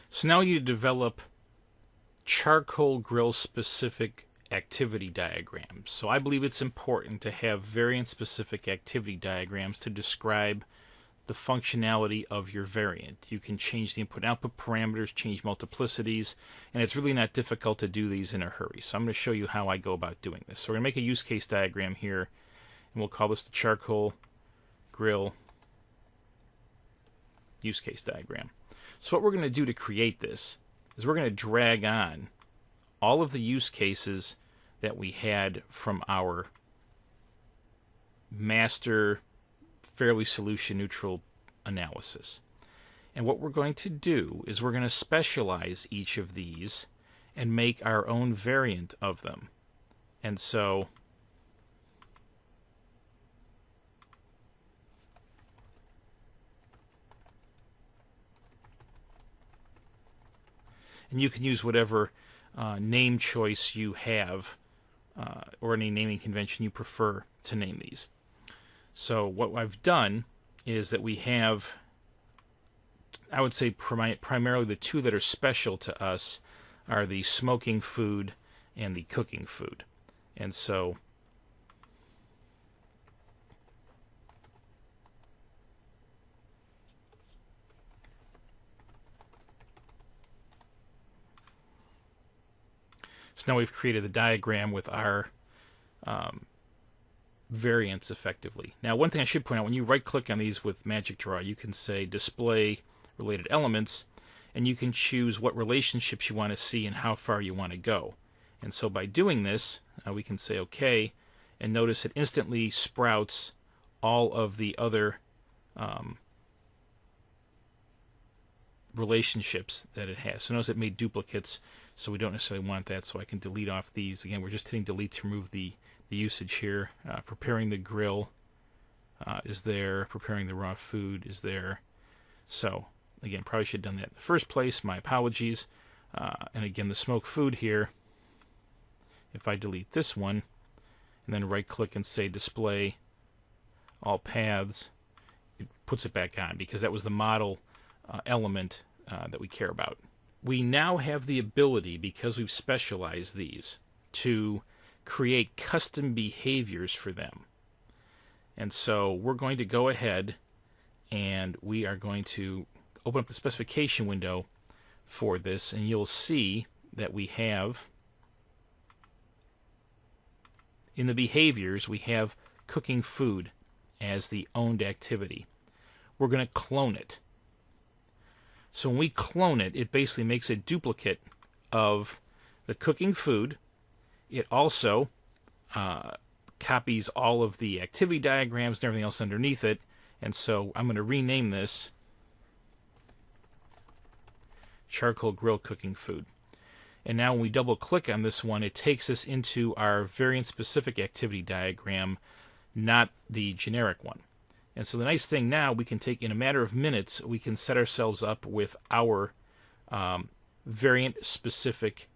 So now you develop charcoal grill specific activity diagrams. So I believe it's important to have variant specific activity diagrams to describe the functionality of your variant. You can change the input and output parameters, change multiplicities, and it's really not difficult to do these in a hurry. So I'm going to show you how I go about doing this. So we're going to make a use case diagram here, and we'll call this the charcoal grill use case diagram. So what we're going to do to create this is we're going to drag on all of the use cases that we had from our master fairly solution neutral analysis. And what we're going to do is we're going to specialize each of these and make our own variant of them. And so and you can use whatever name choice you have or any naming convention you prefer to name these. So what I've done is that we have, I would say primarily the two that are special to us are the smoking food and the cooking food. And so now we've created the diagram with our variants effectively. Now, one thing I should point out, when you right-click on these with Magic Draw, you can say Display Related Elements, and you can choose what relationships you want to see and how far you want to go. And so by doing this, we can say OK, and notice it instantly sprouts all of the other relationships that it has. So notice it made duplicates, so we don't necessarily want that, so I can delete off these. Again, we're just hitting delete to remove the usage here. Preparing the grill is there. Preparing the raw food is there. So, again, probably should have done that in the first place. My apologies. And again, the smoked food here, if I delete this one, and then right-click and say Display All Paths, it puts it back on, because that was the model element that we care about. We now have the ability, because we've specialized these, to create custom behaviors for them. And so we're going to go ahead and we are going to open up the specification window for this, and you'll see that we have, in the behaviors, we have cooking food as the owned activity. We're going to clone it. So when we clone it, it basically makes a duplicate of the cooking food. It also copies all of the activity diagrams and everything else underneath it. And so I'm going to rename this Charcoal Grill Cooking Food. And now when we double click on this one, it takes us into our variant specific activity diagram, not the generic one. And so the nice thing now, we can take, in a matter of minutes, we can set ourselves up with our variant specific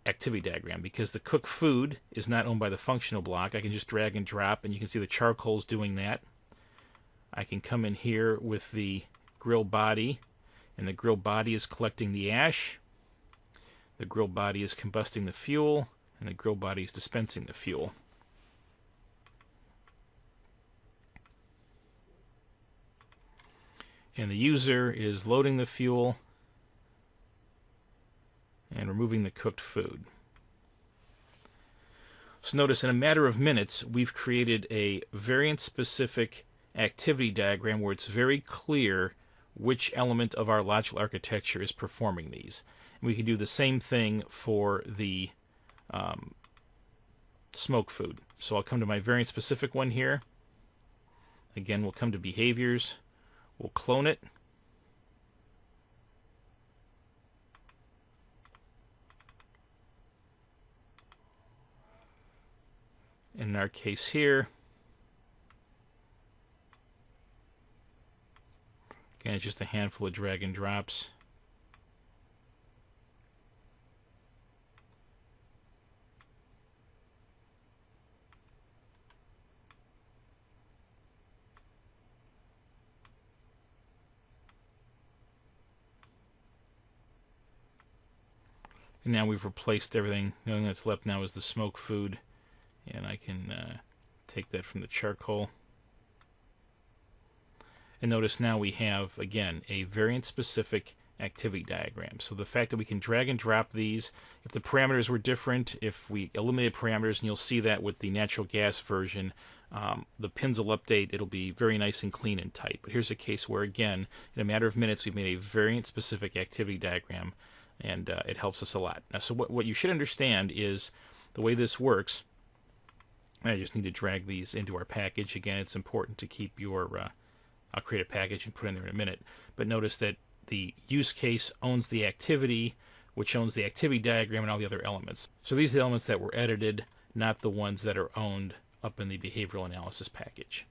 activity diagram, because the cook food is not owned by the functional block. I can just drag and drop, and you can see the charcoal's doing that. I can come in here with the grill body, and the grill body is collecting the ash. The grill body is combusting the fuel, and the grill body is dispensing the fuel. And the user is loading the fuel and removing the cooked food. So notice, in a matter of minutes, we've created a variant-specific activity diagram where it's very clear which element of our logical architecture is performing these. And we can do the same thing for the smoke food. So I'll come to my variant-specific one here. Again, we'll come to behaviors. We'll clone it. In our case here, again, it's just a handful of drag and drops. And now we've replaced everything. The only thing that's left now is the smoke food. And I can take that from the charcoal. And notice now we have, again, a variant-specific activity diagram. So the fact that we can drag and drop these, if the parameters were different, if we eliminated parameters, and you'll see that with the natural gas version, the pins will update. It'll be very nice and clean and tight. But here's a case where, again, in a matter of minutes, we've made a variant-specific activity diagram, and it helps us a lot. Now, so what you should understand is the way this works. I just need to drag these into our package. Again, it's important to keep your... I'll create a package and put it in there in a minute. But notice that the use case owns the activity, which owns the activity diagram and all the other elements. So these are the elements that were edited, not the ones that are owned up in the behavioral analysis package.